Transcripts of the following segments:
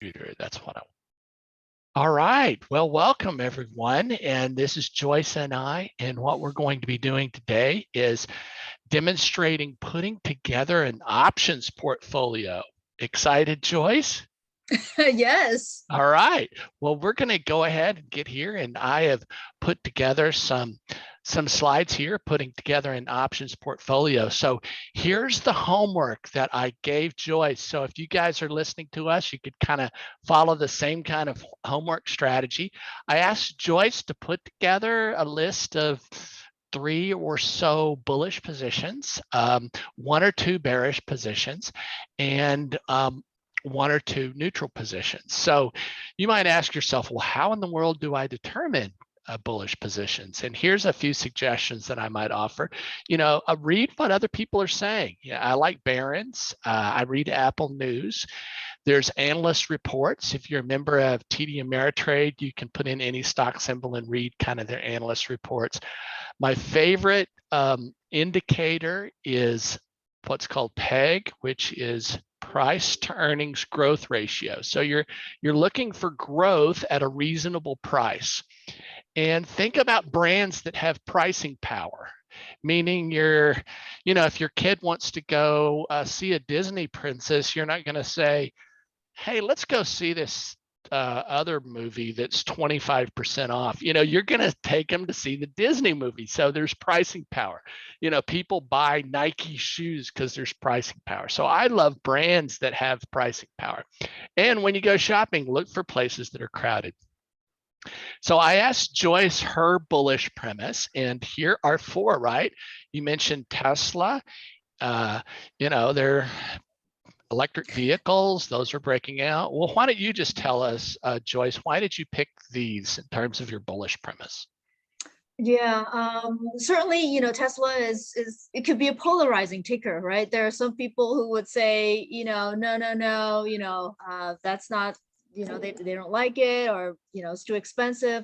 Computer. That's what I want. All right. Well, welcome everyone. And this is Joyce and I. And what we're going to be doing today is demonstrating putting together an options portfolio. Excited, Joyce? Yes. All right. Well, we're going to go ahead and get here, and I have put together some slides here, putting together an options portfolio. So here's the homework that I gave Joyce. So if you guys are listening to us, you could kind of follow the same kind of homework strategy. I asked Joyce to put together a list of 3 or so bullish positions, 1 or 2 bearish positions, and 1 or 2 neutral positions. So you might ask yourself, well, how in the world do I determine bullish positions? And here's a few suggestions that I might offer. Read what other people are saying. Yeah, I like Barron's. I read Apple News. There's analyst reports. If you're a member of TD Ameritrade, you can put in any stock symbol and read kind of their analyst reports. My favorite indicator is what's called PEG, which is price to earnings growth ratio. So you're looking for growth at a reasonable price. And think about brands that have pricing power, meaning if your kid wants to go see a Disney princess, you're not going to say, hey, let's go see this other movie that's 25% off. You're going to take them to see the Disney movie. So there's pricing power. People buy Nike shoes because there's pricing power. So I love brands that have pricing power. And when you go shopping, look for places that are crowded. So I asked Joyce her bullish premise, and here are 4, right? You mentioned Tesla. They're electric vehicles, those are breaking out. Well, why don't you just tell us, Joyce, why did you pick these in terms of your bullish premise? Yeah, certainly, Tesla is it could be a polarizing ticker, right? There are some people who would say, no, that's not, they don't like it, or, it's too expensive.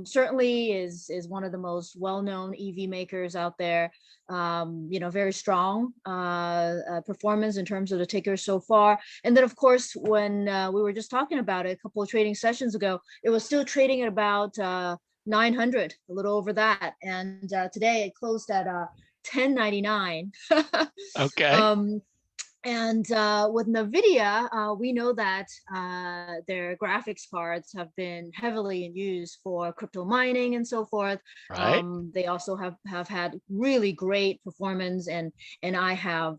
Certainly is one of the most well-known EV makers out there. Very strong performance in terms of the ticker so far. And then, of course, when we were just talking about it a couple of trading sessions ago, it was still trading at about 900, a little over that. And today it closed at 1099. Okay. And with NVIDIA, we know that their graphics cards have been heavily in use for crypto mining and so forth. Right. They also have had really great performance, and I have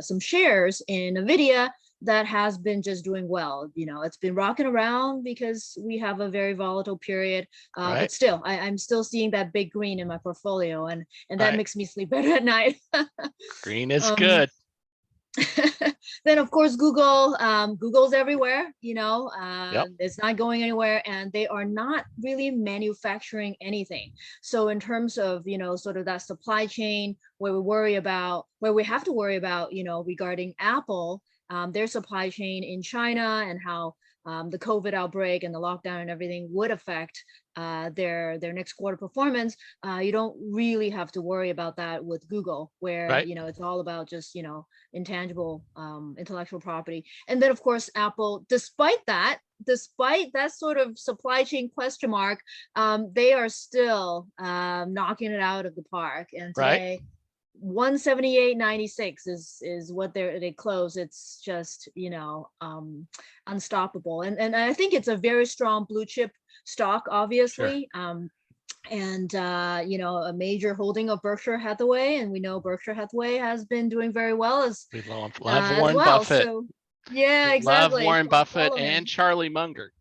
some shares in NVIDIA that has been just doing well. It's been rocking around because we have a very volatile period, Right. but still, I'm still seeing that big green in my portfolio, and that Right. makes me sleep better at night. Green is good. Then of course Google's everywhere. Yep. It's not going anywhere, and they are not really manufacturing anything. So in terms of sort of that supply chain where we have to worry about regarding Apple, their supply chain in China, and how the COVID outbreak and the lockdown and everything would affect their next quarter performance. You don't really have to worry about that with Google, where Right. it's all about just intangible intellectual property. And then of course Apple, despite that sort of supply chain question mark, they are still knocking it out of the park. And today, Right. 178.96 is what they close. It's just unstoppable, and I think it's a very strong blue chip stock, obviously. Sure. And a major holding of Berkshire Hathaway, and we know Berkshire Hathaway has been doing very well as We love as Warren well. Buffett. So yeah, We love exactly. Warren Buffett Follow and him. Charlie Munger.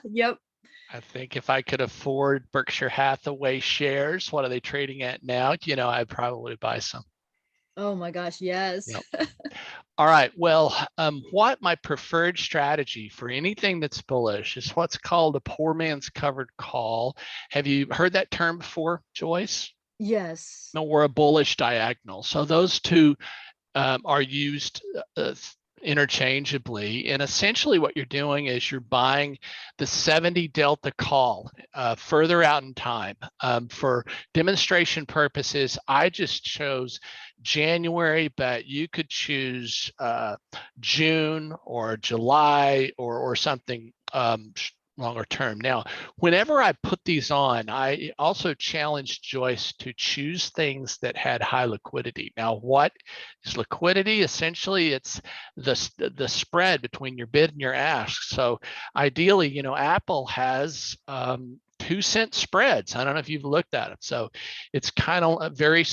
Yep. I think if I could afford Berkshire Hathaway shares, what are they trading at now? I'd probably buy some. Oh my gosh, yes. Yep. All right. Well, what my preferred strategy for anything that's bullish is what's called a poor man's covered call. Have you heard that term before, Joyce? Yes. No, or a bullish diagonal. So those two are used interchangeably. And essentially what you're doing is you're buying the 70 delta call further out in time. For demonstration purposes, I just chose January, but you could choose June or July or something longer term. Now, whenever I put these on, I also challenged Joyce to choose things that had high liquidity. Now, what is liquidity? Essentially, it's the spread between your bid and your ask. So ideally, you know, Apple has 2-cent spreads. I don't know if you've looked at it. So it's kind of very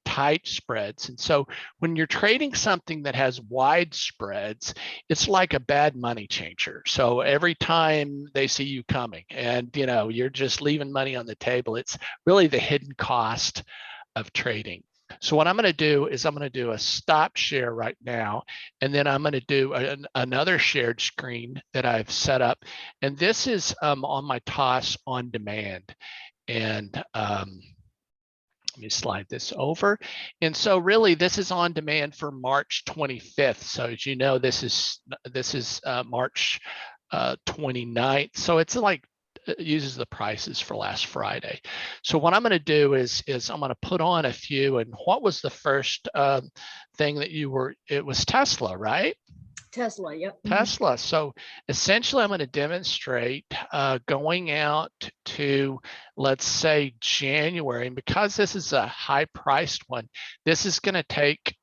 tight spreads. And so when you're trading something that has wide spreads, it's like a bad money changer. So every time they see you coming and, you know, you're just leaving money on the table, it's really the hidden cost of trading. So what I'm going to do is I'm going to do a stop share right now, and then I'm going to do another shared screen that I've set up. And this is on my toss on demand. And let me slide this over. And so really this is on demand for March 25th. So as you know, this is March 29th. So it's like it uses the prices for last Friday. So what I'm going to do is I'm going to put on a few. And what was the first thing that you were? It was Tesla, right? Tesla, yep. Tesla. So essentially, I'm going to demonstrate going out to, let's say, January. And because this is a high-priced one, this is going to take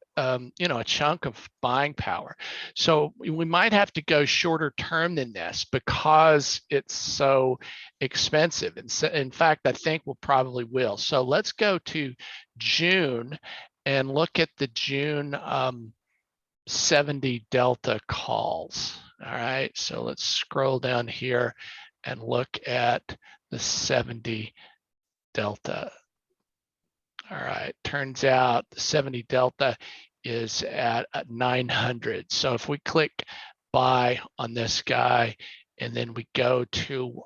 you know, a chunk of buying power. So we might have to go shorter term than this because it's so expensive. And so, in fact, I think we'll probably will. So let's go to June and look at the June 70 delta calls. All right, so let's scroll down here and look at the 70 delta. All right, turns out the 70 delta is at 900. So if we click buy on this guy, and then we go to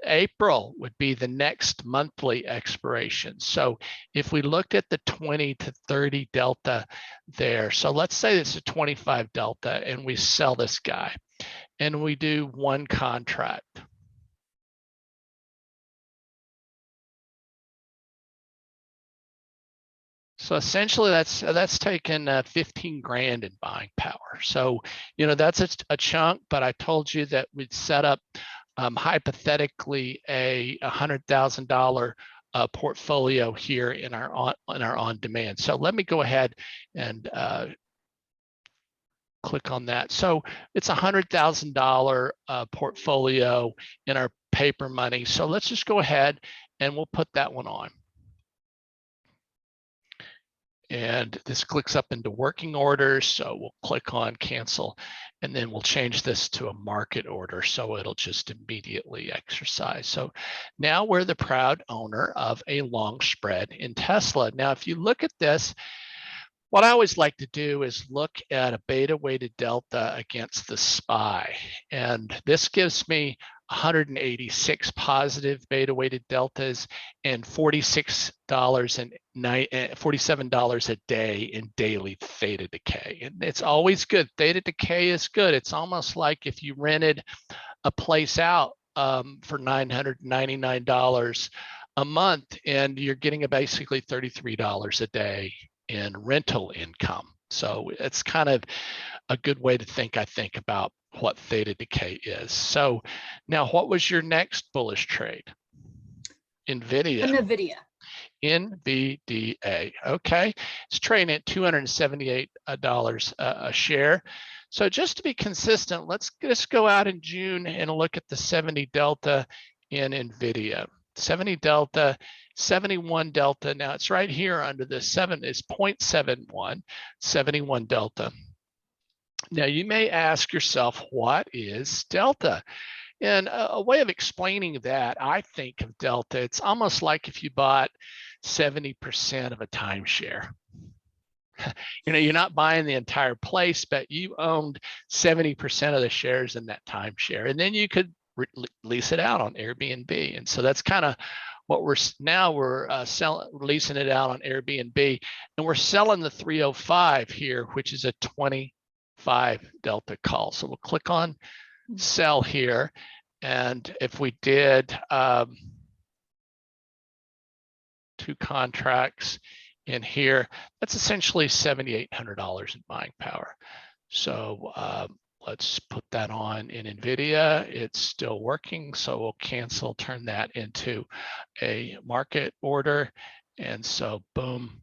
April would be the next monthly expiration. So if we looked at the 20 to 30 delta there, so let's say it's a 25 delta and we sell this guy and we do one contract. So essentially that's taken 15 grand in buying power. So, you know, that's a chunk, but I told you that we'd set up hypothetically a $100,000 portfolio here in our on demand. So let me go ahead and click on that. So it's a $100,000 portfolio in our paper money. So let's just go ahead and we'll put that one on. And this clicks up into working orders. So we'll click on cancel, and then we'll change this to a market order. So it'll just immediately exercise. So now we're the proud owner of a long spread in Tesla. Now, if you look at this, what I always like to do is look at a beta weighted delta against the SPY. And this gives me 186 positive beta weighted deltas and $47 a day in daily theta decay. And it's always good. Theta decay is good. It's almost like if you rented a place out for $999 a month and you're getting basically $33 a day in rental income. So it's kind of a good way to think, I think, about what theta decay is. So now what was your next bullish trade? NVIDIA. NVDA. Okay, it's trading at $278 a share. So just to be consistent, let's just go out in June and look at the 70 delta in NVIDIA. 70 delta, 71 delta. Now it's right here under the 7 is 0.71, 71 delta. Now you may ask yourself, what is delta? And a way of explaining that, I think of delta, it's almost like if you bought 70% of a timeshare. You know, you're not buying the entire place, but you owned 70% of the shares in that timeshare, and then you could lease it out on Airbnb. And so that's kind of what we're leasing it out on Airbnb, and we're selling the 305 here, which is a 20 5 delta call. So we'll click on sell here. And if we did 2 contracts in here, that's essentially $7,800 in buying power. So let's put that on in NVIDIA. It's still working, so we'll cancel, turn that into a market order. And so boom,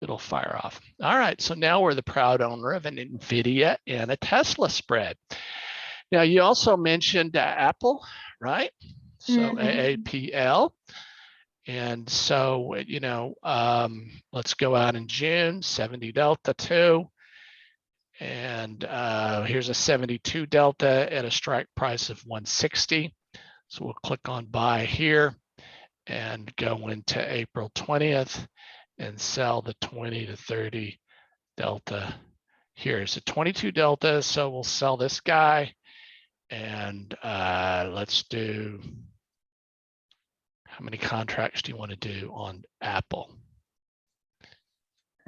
it'll fire off. All right, so now we're the proud owner of an NVIDIA and a Tesla spread. Now you also mentioned Apple, right? So AAPL. And so, you know, let's go out in June, 70 delta 2. And here's a 72 delta at a strike price of 160. So we'll click on buy here and go into April 20th and sell the 20 to 30 delta. Here's a 22 delta. So we'll sell this guy. And let's do, how many contracts do you want to do on Apple?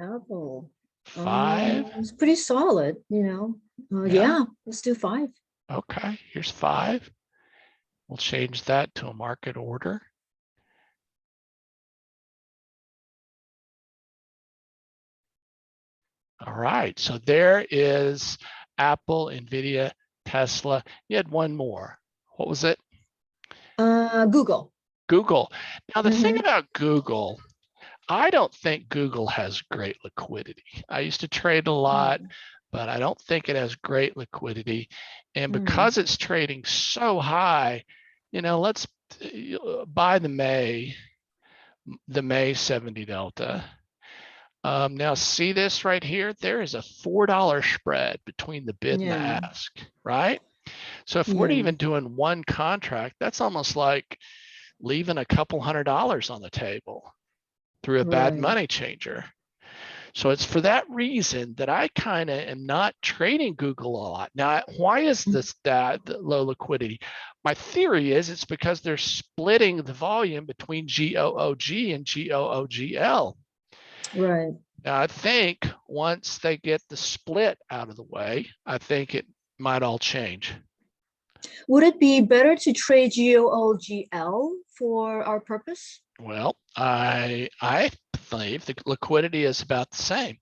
Apple. 5? It's pretty solid, you know. Yeah, let's do 5. Okay, here's 5. We'll change that to a market order. All right, so there is Apple, NVIDIA, Tesla. You had one more. What was it? Google. Google. Now, the thing about Google, I don't think Google has great liquidity. I used to trade a lot, but I don't think it has great liquidity. And because it's trading so high, you know, let's buy the May 70 delta. Now see this right here, there is a $4 spread between the bid and the ask, right? So if we're even doing one contract, that's almost like leaving a couple $100 on the table through a bad money changer. So it's for that reason that I kind of am not trading Google a lot. Now, why is this that low liquidity? My theory is it's because they're splitting the volume between GOOG and GOOGL. Right. Now, I think once they get the split out of the way, I think it might all change. Would it be better to trade GOOGL for our purpose? Well, I believe the liquidity is about the same.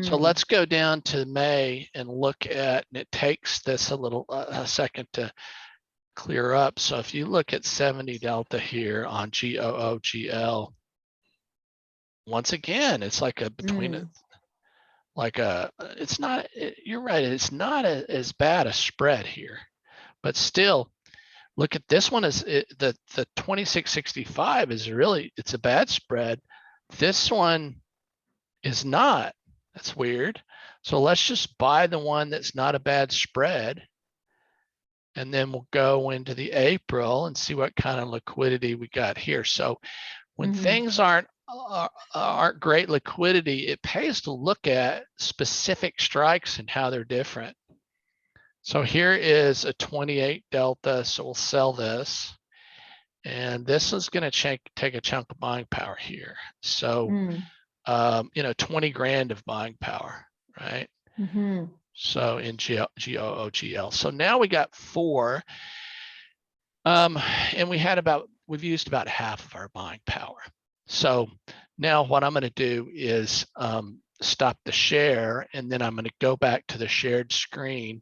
So let's go down to May and look at, and it takes this a second to clear up. So if you look at 70 delta here on GOOGL, once again, it's like a between it's not, you're right, it's not as bad a spread here, but still, look at this one is the 2665 is really, it's a bad spread. This one is not. That's weird. So let's just buy the one that's not a bad spread. And then we'll go into the April and see what kind of liquidity we got here. So when things aren't great liquidity, it pays to look at specific strikes and how they're different. So here is a 28 delta, so we'll sell this. And this is going to take a chunk of buying power here. So, you know, 20 grand of buying power, right? So in GOOGL. So now we got 4. And we've used about half of our buying power. So now what I'm going to do is stop the share, and then I'm going to go back to the shared screen,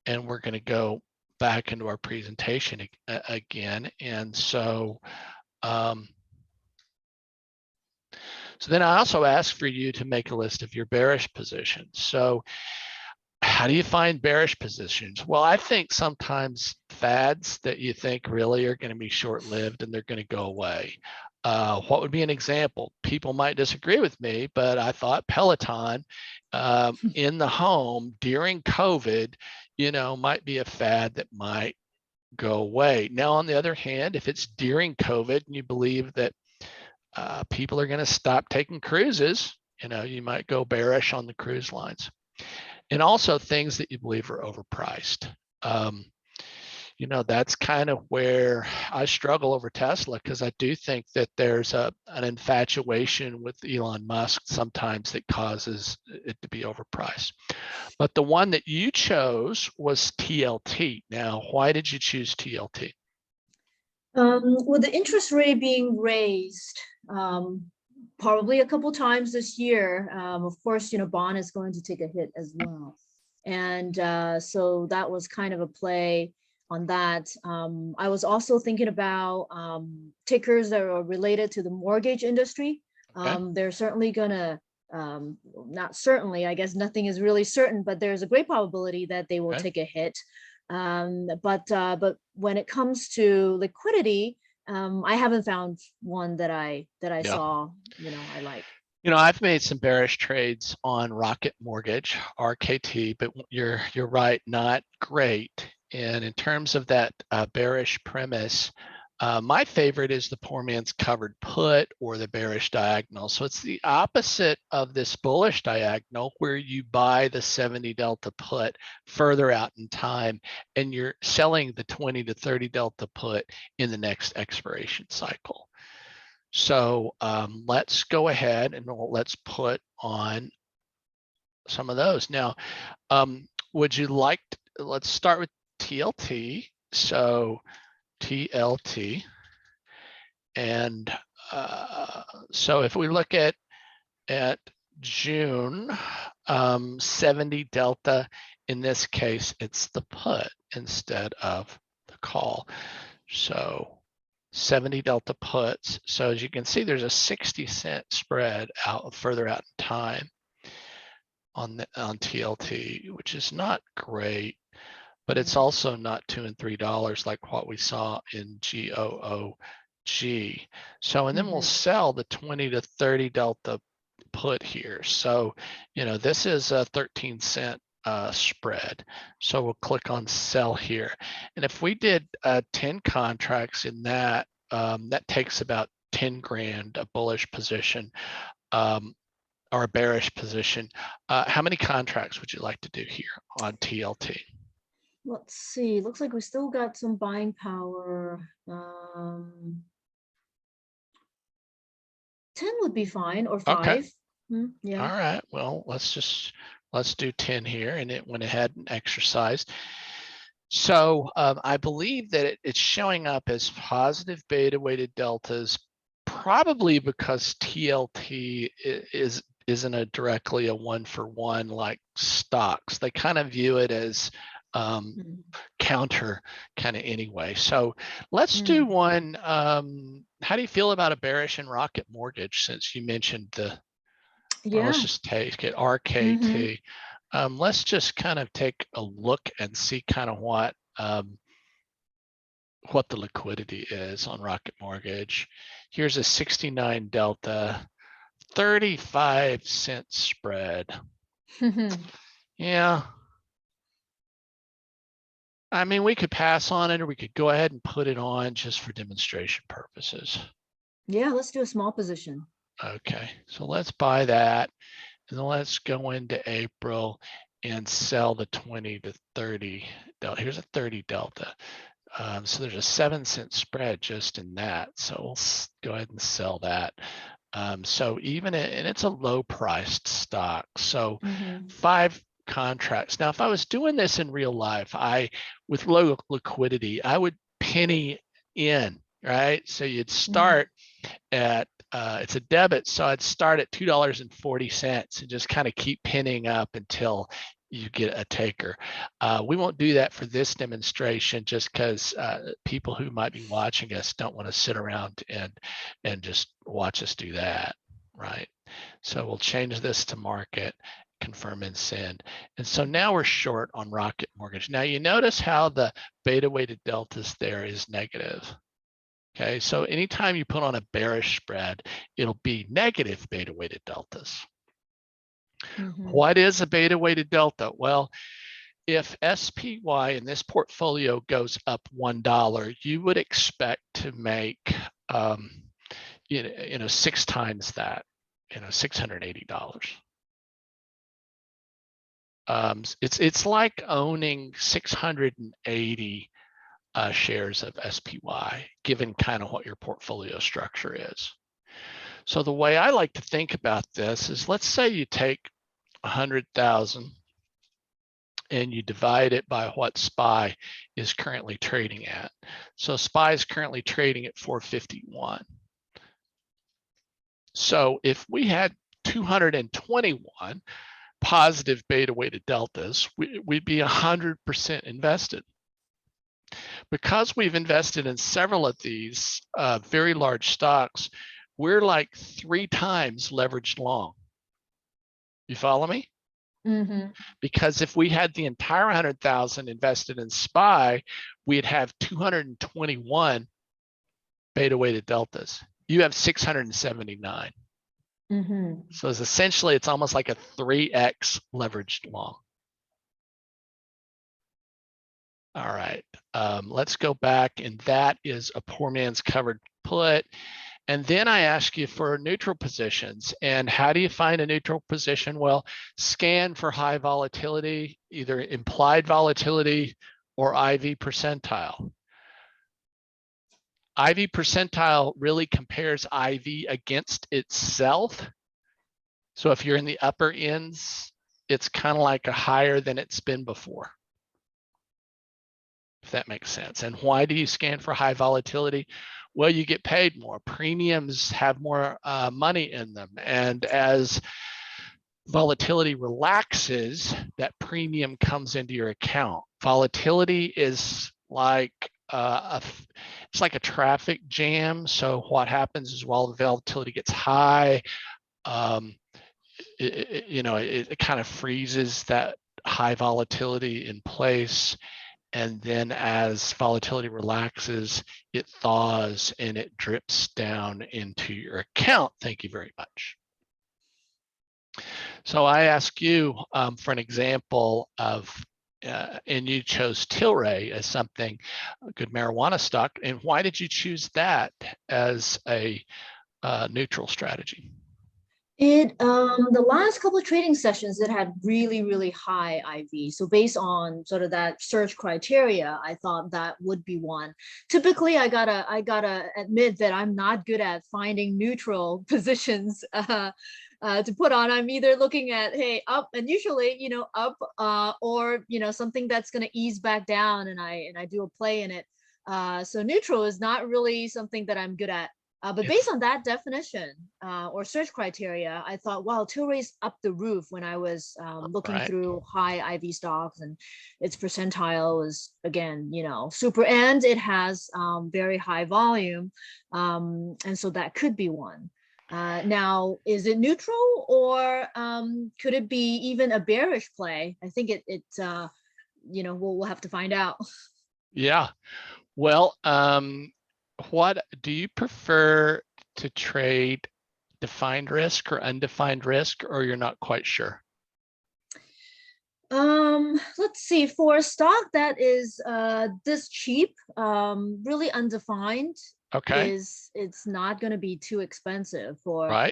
and we're going to go back into our presentation again. And so, so then I also ask for you to make a list of your bearish positions. So how do you find bearish positions? Well, I think sometimes fads that you think really are going to be short-lived and they're going to go away. What would be an example? People might disagree with me, but I thought Peloton in the home during COVID, you know, might be a fad that might go away. Now, on the other hand, if it's during COVID and you believe that people are going to stop taking cruises, you know, you might go bearish on the cruise lines. And also things that you believe are overpriced. that's kind of where I struggle over Tesla, because I do think that there's an infatuation with Elon Musk sometimes that causes it to be overpriced. But the one that you chose was TLT. Now, why did you choose TLT? With the interest rate being raised, probably a couple times this year, of course, bond is going to take a hit as well. And so that was kind of a play on that. I was also thinking about tickers that are related to the mortgage industry. Okay. They're certainly gonna, not certainly, I guess nothing is really certain, but there's a great probability that they will Okay. take a hit. But when it comes to liquidity, I haven't found one that I Yeah. saw, I like. I've made some bearish trades on Rocket Mortgage, RKT, but you're right, not great. And in terms of that bearish premise, my favorite is the poor man's covered put or the bearish diagonal. So it's the opposite of this bullish diagonal, where you buy the 70 delta put further out in time and you're selling the 20 to 30 delta put in the next expiration cycle. So let's go ahead and let's put on some of those. Now, would you like to, let's start with TLT. So TLT. And so if we look at June, 70 delta, in this case, it's the put instead of the call. So 70 delta puts. So as you can see, there's a 60-cent spread out further out in time on TLT, which is not great, but it's also not $2 and $3 like what we saw in GOOG. So, and then we'll sell the 20 to 30 delta put here. So, this is a 13-cent spread. So we'll click on sell here. And if we did 10 contracts in that, that takes about 10 grand, a bullish position or a bearish position. How many contracts would you like to do here on TLT? Let's see. Looks like we still got some buying power. 10 would be fine, or 5. Okay. Yeah. All right. Well, let's do 10 here, and it went ahead and exercised. So I believe that it's showing up as positive beta weighted deltas, probably because TLT isn't directly a 1-for-1 like stocks. They kind of view it as counter kind of anyway. So let's do one. How do you feel about a bearish and Rocket Mortgage, since you mentioned the, or let's just take it RKT. Let's just kind of take a look and see kind of what the liquidity is on Rocket Mortgage. Here's a 69 delta, 35-cent spread. Yeah. I mean, we could pass on it, or we could go ahead and put it on just for demonstration purposes. Yeah, let's do a small position. Okay, so let's buy that, and then let's go into April and sell the 20 to 30 delta. Here's a 30 delta. So there's a 7-cent spread just in that. So we'll go ahead and sell that. So even, and it's a low priced stock. So 5 contracts. Now, if I was doing this in real life, with low liquidity, I would penny in, right? So you'd start at, it's a debit, so I'd start at $2.40 and just kind of keep penning up until you get a taker. We won't do that for this demonstration, just because people who might be watching us don't want to sit around and just watch us do that, right? So we'll change this to market, confirm and send. And so now we're short on Rocket Mortgage. Now you notice how the beta weighted deltas there is negative. Okay, so anytime you put on a bearish spread, it'll be negative beta weighted deltas. What is a beta weighted delta? Well, if SPY in this portfolio goes up $1, you would expect to make 6 times that, $680. It's like owning 680 shares of SPY, given kind of what your portfolio structure is. So the way I like to think about this is, let's say you take 100,000 and you divide it by what SPY is currently trading at. So SPY is currently trading at 451. So if we had 221 positive beta weighted deltas, we'd be 100% invested. Because we've invested in several of these very large stocks, we're like 3 times leveraged long. You follow me? Mm-hmm. Because if we had the entire 100,000 invested in SPY, we'd have 221 beta weighted deltas. You have 679. Mm-hmm. So it's essentially, it's almost like a 3x leveraged long. All right, let's go back, and that is a poor man's covered put. And then I ask you for neutral positions. And how do you find a neutral position? Well, scan for high volatility, either implied volatility or IV percentile. IV percentile really compares IV against itself. So if you're in the upper ends, it's kind of like a higher than it's been before, if that makes sense. And why do you scan for high volatility? Well, you get paid more. Premiums have more money in them. And as volatility relaxes, that premium comes into your account. Volatility is like it's like a traffic jam. So what happens is, while the volatility gets high, it kind of freezes that high volatility in place. And then as volatility relaxes, it thaws and it drips down into your account. Thank you very much. So I ask you for an example of, and you chose Tilray as something, a good marijuana stock. And why did you choose that as a neutral strategy? The last couple of trading sessions, it had really high IV. So based on sort of that search criteria, I thought that would be one. Typically, I gotta admit that I'm not good at finding neutral positions to put on. I'm either looking at, hey, up, and usually, up, or something that's gonna ease back down, and I do a play in it. So neutral is not really something that I'm good at. But based on that definition or search criteria, I thought, wow, Tilray's up the roof when I was looking through high IV stocks, and its percentile is, again, super, and it has very high volume. And so that could be one. Now, is it neutral, or could it be even a bearish play? I think we'll have to find out. Yeah. Well, what do you prefer to trade? Defined risk or undefined risk, or you're not quite sure? Let's see. For a stock that is this cheap, really undefined, Okay. it's not going to be too expensive for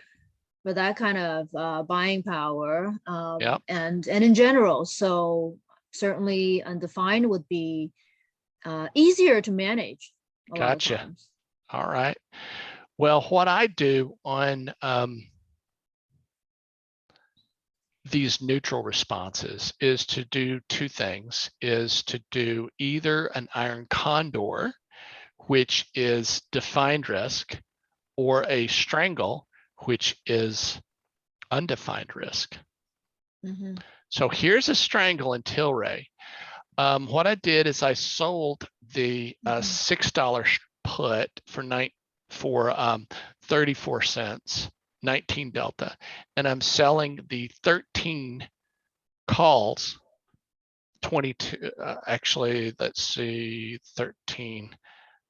that kind of buying power. And in general, so certainly undefined would be easier to manage. Gotcha. All right. Well, what I do on these neutral responses is to do 2 things, is to do either an iron condor, which is defined risk, or a strangle, which is undefined risk. Mm-hmm. So here's a strangle in Tilray. What I did is I sold the $6 put for 34 cents, 19 delta, and I'm selling the 13 calls, 22, actually, let's see, 13,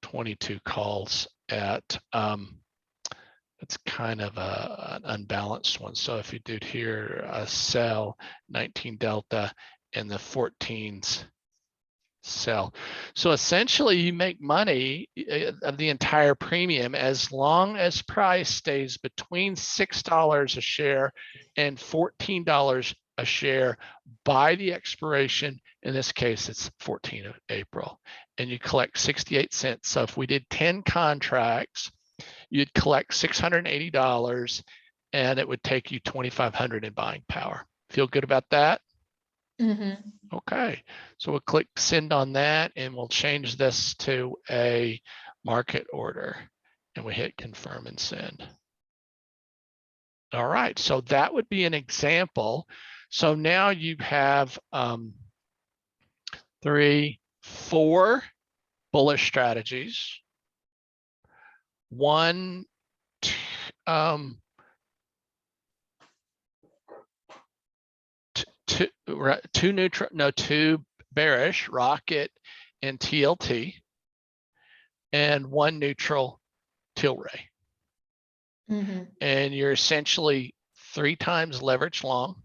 22 calls at, it's kind of an unbalanced one. So if you did here, sell 19 delta and the 14s sell. So essentially you make money of the entire premium as long as price stays between $6 a share and $14 a share by the expiration. In this case, it's 14th of April, and you collect 68 cents. So if we did 10 contracts, you'd collect $680, and it would take you 2,500 in buying power. Feel good about that? Mm-hmm. Okay, so we'll click send on that, and we'll change this to a market order, and we hit confirm and send. All right, so that would be an example. So now you have 3, 4 bullish strategies, 1, 2 neutral, no, 2 bearish, rocket and TLT, and 1 neutral, Tilray. Mm-hmm. And you're essentially 3 times leverage long,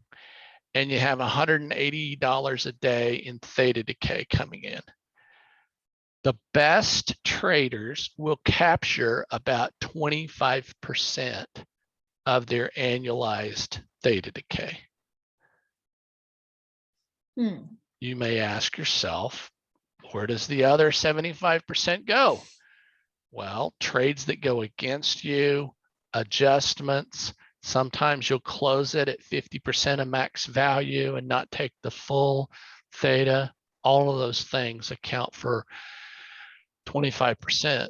and you have $180 a day in theta decay coming in. The best traders will capture about 25% of their annualized theta decay. You may ask yourself, where does the other 75% go? Well, trades that go against you, adjustments, sometimes you'll close it at 50% of max value and not take the full theta. All of those things account for 25%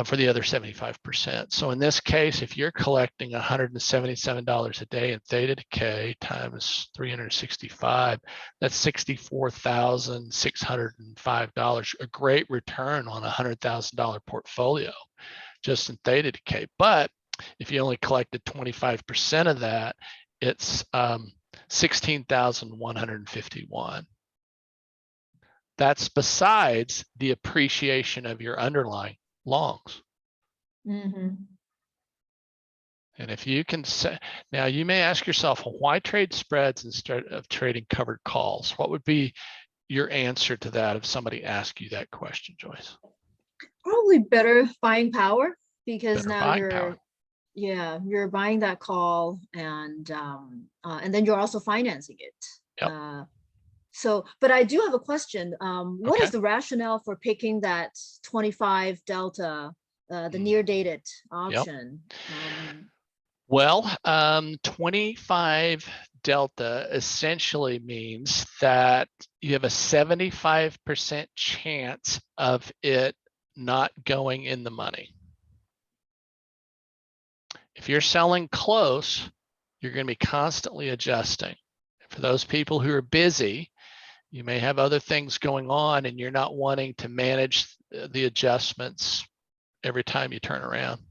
for the other 75%. So in this case, if you're collecting $177 a day in theta decay times 365, that's $64,605, a great return on a $100,000 portfolio just in theta decay. But if you only collected 25% of that, it's 16,151. That's besides the appreciation of your underlying longs. Mm-hmm. And if you can say, now you may ask yourself, well, why trade spreads instead of trading covered calls? What would be your answer to that if somebody asked you that question, Joyce? Probably better buying power, because Better now buying you're power. yeah, you're buying that call, and then you're also financing it. Yep. So, but I do have a question. What Okay. is the rationale for picking that 25 delta, the near dated option? Yep. Well, 25 delta essentially means that you have a 75% chance of it not going in the money. If you're selling close, you're going to be constantly adjusting. For those people who are busy, you may have other things going on and you're not wanting to manage the adjustments every time you turn around.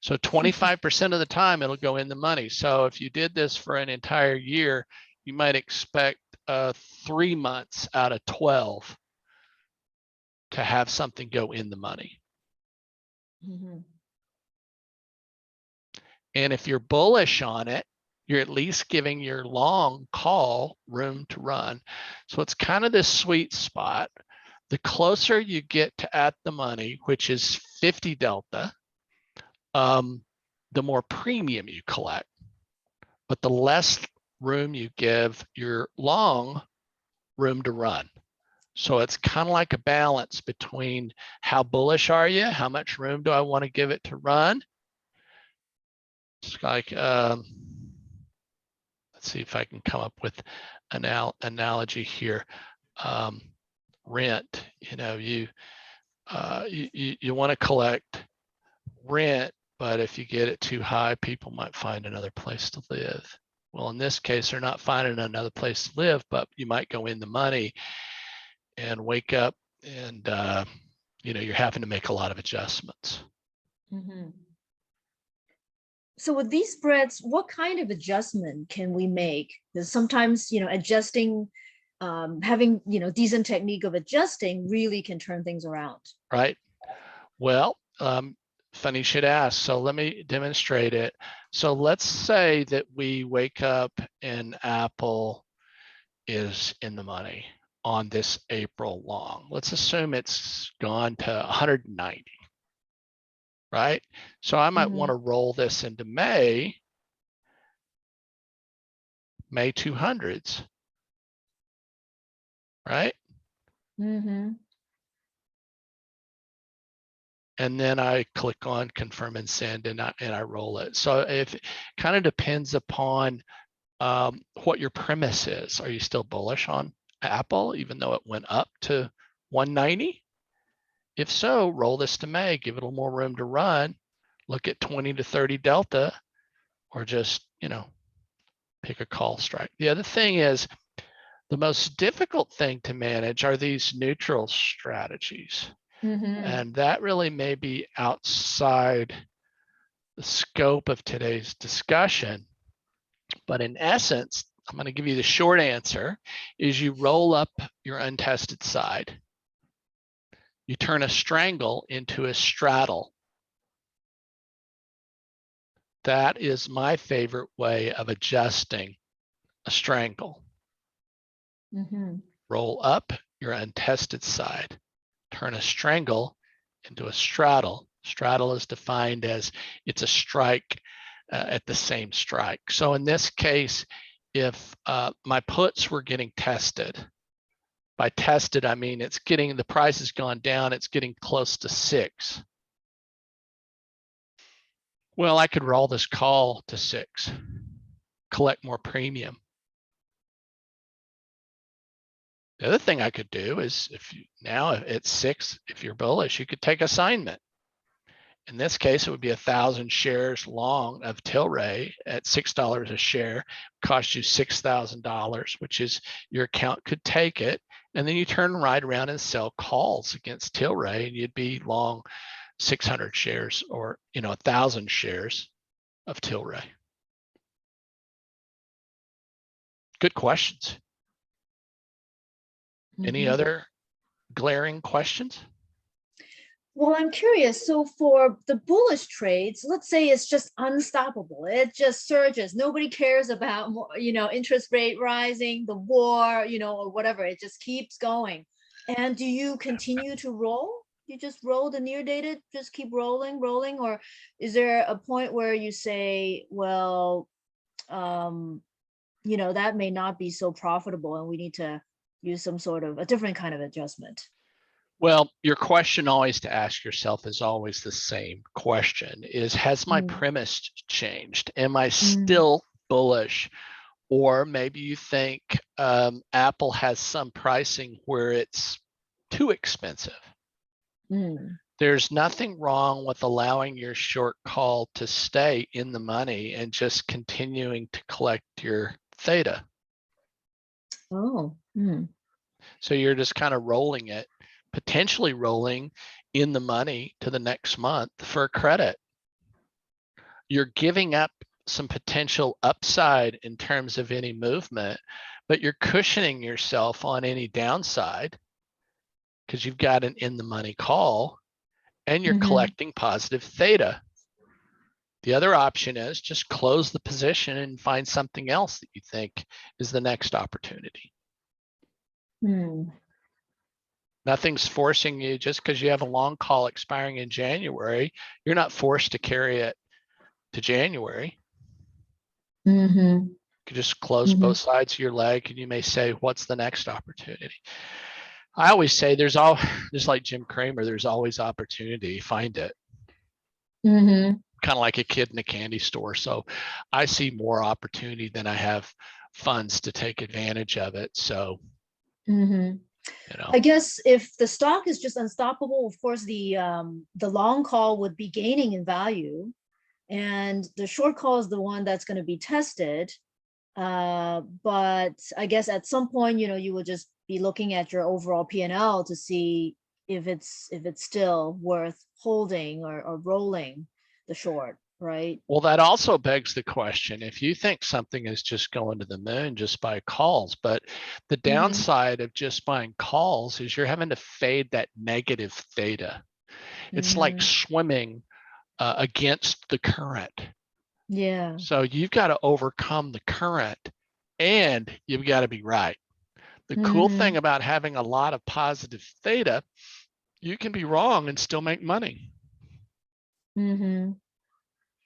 So 25% of the time it'll go in the money. So if you did this for an entire year, you might expect 3 months out of 12 to have something go in the money. Mm-hmm. And if you're bullish on it, you're at least giving your long call room to run. So it's kind of this sweet spot. The closer you get to at the money, which is 50 delta, the more premium you collect, but the less room you give your long room to run. So it's kind of like a balance between how bullish are you, how much room do I want to give it to run. It's like, let's see if I can come up with an analogy here. Rent, you know, you want to collect rent, but if you get it too high, people might find another place to live. Well, in this case, they're not finding another place to live, but you might go in the money and wake up and, you know, you're having to make a lot of adjustments. Mm-hmm. So with these spreads, what kind of adjustment can we make? Because sometimes, you know, adjusting, having, you know, decent technique of adjusting really can turn things around. Right. Well, funny you should ask. So let me demonstrate it. So let's say that we wake up and Apple is in the money on this April long. Let's assume it's gone to 190, right? So I might want to roll this into May. May 200s, right? Mm-hmm. And then I click on confirm and send, and I roll it. So it kind of depends upon what your premise is. Are you still bullish on Apple, even though it went up to 190? If so, roll this to May, give it a little more room to run, look at 20 to 30 delta, or just, pick a call strike. The other thing is, the most difficult thing to manage are these neutral strategies. Mm-hmm. And that really may be outside the scope of today's discussion. But in essence, I'm going to give you the short answer, is you roll up your untested side. You turn a strangle into a straddle. That is my favorite way of adjusting a strangle. Mm-hmm. Roll up your untested side. Turn a strangle into a straddle. Straddle is defined as it's a strike at the same strike. So in this case, if my puts were getting tested, by tested, I mean it's getting, the price has gone down, it's getting close to 6. Well, I could roll this call to 6, collect more premium. The other thing I could do is, if you, now at 6, if you're bullish, you could take assignment. In this case, it would be 1,000 shares long of Tilray at $6 a share, cost you $6,000, which is your account could take it. And then you turn right around and sell calls against Tilray, and you'd be long 600 shares or 1,000 shares of Tilray. Good questions. Any Mm-hmm. other glaring questions? Well, I'm curious. So for the bullish trades, let's say it's just unstoppable. It just surges. Nobody cares about more, interest rate rising, the war, or whatever. It just keeps going. And do you continue to roll? You just roll the near dated, just keep rolling, or is there a point where you say, well, that may not be so profitable and we need to use some sort of a different kind of adjustment? Well, your question always to ask yourself is always the same question, is has my Mm. premise changed? Am I Mm. still bullish? Or maybe you think Apple has some pricing where it's too expensive. Mm. There's nothing wrong with allowing your short call to stay in the money and just continuing to collect your theta. Oh. Mm. So you're just kind of rolling it, potentially rolling in the money to the next month for a credit. You're giving up some potential upside in terms of any movement, but you're cushioning yourself on any downside because you've got an in the money call and you're Mm-hmm. collecting positive theta. The other option is just close the position and find something else that you think is the next opportunity. Mm. Nothing's forcing you, just because you have a long call expiring in January, you're not forced to carry it to January. Mm-hmm. You could just close Mm-hmm. both sides of your leg and you may say, what's the next opportunity? I always say just like Jim Cramer, there's always opportunity, find it. Mm-hmm. Kind of like a kid in a candy store. So I see more opportunity than I have funds to take advantage of it. So, Mm-hmm. I guess if the stock is just unstoppable, of course the long call would be gaining in value, and the short call is the one that's going to be tested. But I guess at some point, you will just be looking at your overall P&L to see if it's still worth holding or rolling the short, right? Well, that also begs the question, if you think something is just going to the moon, just buy calls. But the Mm-hmm. downside of just buying calls is you're having to fade that negative theta. It's like Mm-hmm. swimming against the current. Yeah. So you've got to overcome the current and you've got to be right. The cool Mm-hmm. thing about having a lot of positive theta, you can be wrong and still make money Mm-hmm.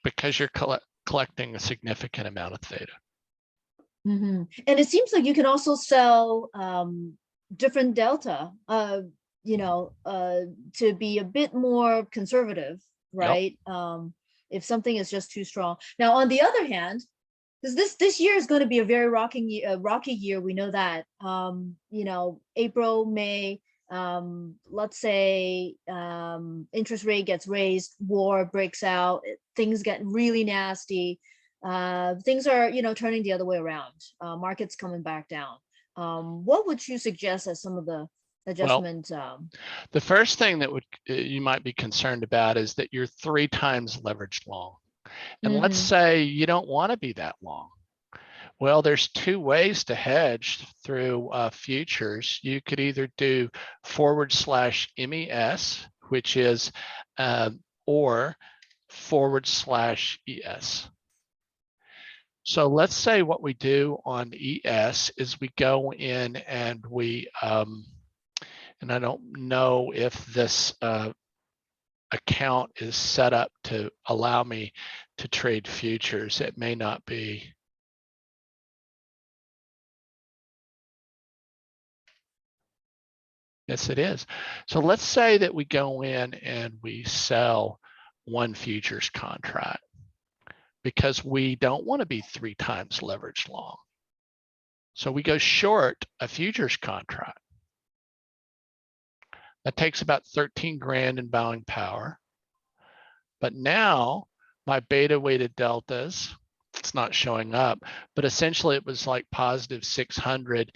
because you're collecting a significant amount of theta. And it seems like you can also sell different delta, to be a bit more conservative, Yep. right? If something is just too strong. Now, on the other hand, because this year is going to be a very rocky year, we know that. April, May, let's say interest rate gets raised, war breaks out, things get really nasty. Things are, turning the other way around. Markets coming back down. What would you suggest as some of the Well, adjustments? the first thing that you might be concerned about is that you're 3 times leveraged long. And let's Mm-hmm. say you don't want to be that long. Well, there's 2 ways to hedge through futures. You could either do /MES, which is, or /ES. So let's say what we do on ES is we go in and we, and I don't know if this account is set up to allow me to trade futures. It may not be. Yes, it is. So let's say that we go in and we sell 1 futures contract because we don't want to be 3 times leveraged long. So we go short a futures contract. That takes about 13 grand in buying power. But now my beta weighted deltas, it's not showing up, but essentially it was like positive 600.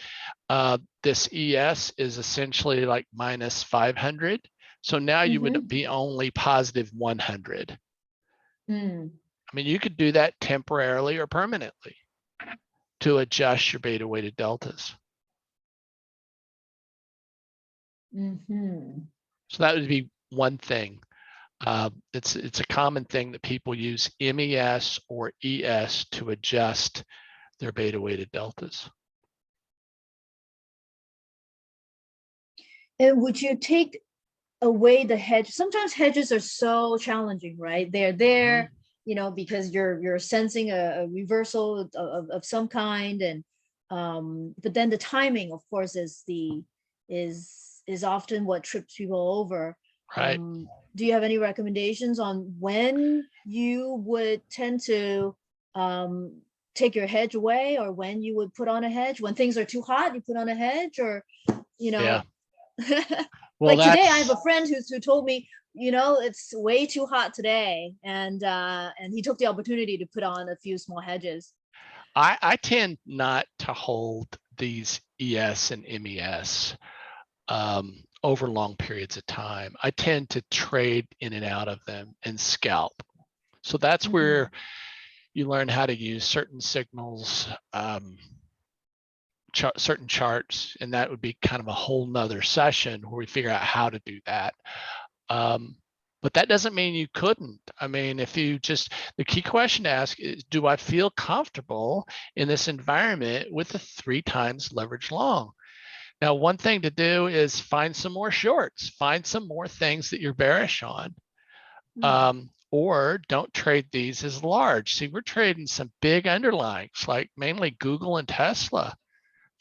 This ES is essentially like minus 500. So now you would Mm-hmm. be only positive 100. Mm. I mean, you could do that temporarily or permanently to adjust your beta weighted deltas. Mm-hmm. So that would be one thing. It's a common thing that people use MES or ES to adjust their beta weighted deltas. And would you take away the hedge? Sometimes hedges are so challenging, right? They're there, because you're sensing a reversal of some kind, and but then the timing, of course, is often what trips people over. Right. Do you have any recommendations on when you would tend to take your hedge away, or when you would put on a hedge? When things are too hot, you put on a hedge, or you Yeah. know Well, like today I have that's, a friend who told me, it's way too hot today, and he took the opportunity to put on a few small hedges. I tend not to hold these ES and MES over long periods of time. I tend to trade in and out of them and scalp. So that's Mm-hmm. where you learn how to use certain signals, certain charts, and that would be kind of a whole nother session where we figure out how to do that. But that doesn't mean you couldn't. I mean, if you just, the key question to ask is, do I feel comfortable in this environment with a 3 times leverage long? Now, one thing to do is find some more shorts, find some more things that you're bearish on, or don't trade these as large. See, we're trading some big underlyings, like mainly Google and Tesla.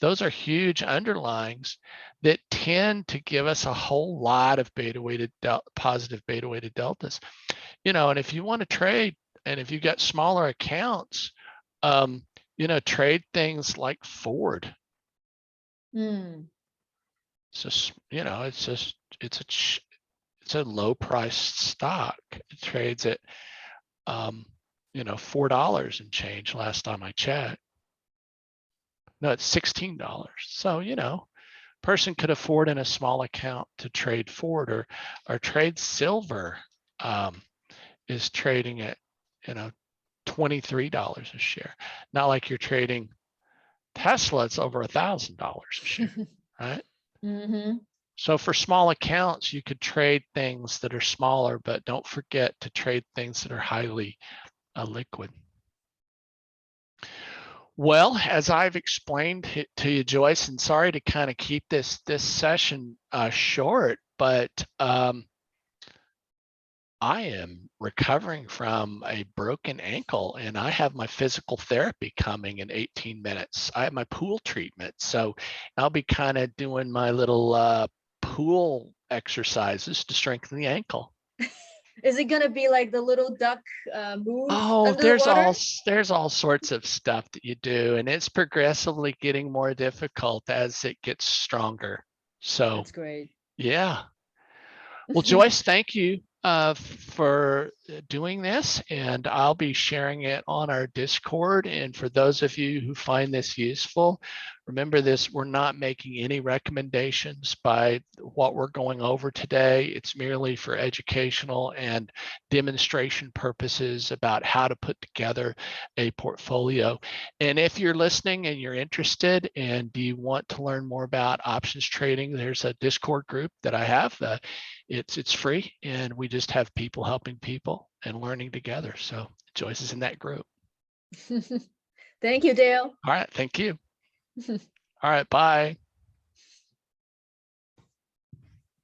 Those are huge underlyings that tend to give us a whole lot of positive beta weighted deltas. And if you want to trade, and if you've got smaller accounts, trade things like Ford. Mm. It's just, it's a low priced stock. It trades at, $4 and change last time I checked. No, it's $16. So, person could afford in a small account to trade Ford, or trade silver, is trading at, $23 a share. Not like you're trading Tesla, it's over $1,000 a share, right? Mm-hmm. So for small accounts, you could trade things that are smaller, but don't forget to trade things that are highly liquid. Well, as I've explained to you, Joyce, and sorry to kind of keep this session short, but I am recovering from a broken ankle and I have my physical therapy coming in 18 minutes. I have my pool treatment. So I'll be kind of doing my little pool exercises to strengthen the ankle. Is it gonna be like the little duck move Oh, under the water? there's all sorts of stuff that you do, and it's progressively getting more difficult as it gets stronger. So That's great. yeah. Well, Joyce, thank you for doing this, and I'll be sharing it on our Discord. And for those of you who find this useful, remember this, we're not making any recommendations by what we're going over today. It's merely for educational and demonstration purposes about how to put together a portfolio. And if you're listening and you're interested and you want to learn more about options trading, there's a Discord group that I have. It's free, and we just have people helping people and learning together. So Joyce is in that group. Thank you, Dale. All right, thank you. All right, bye.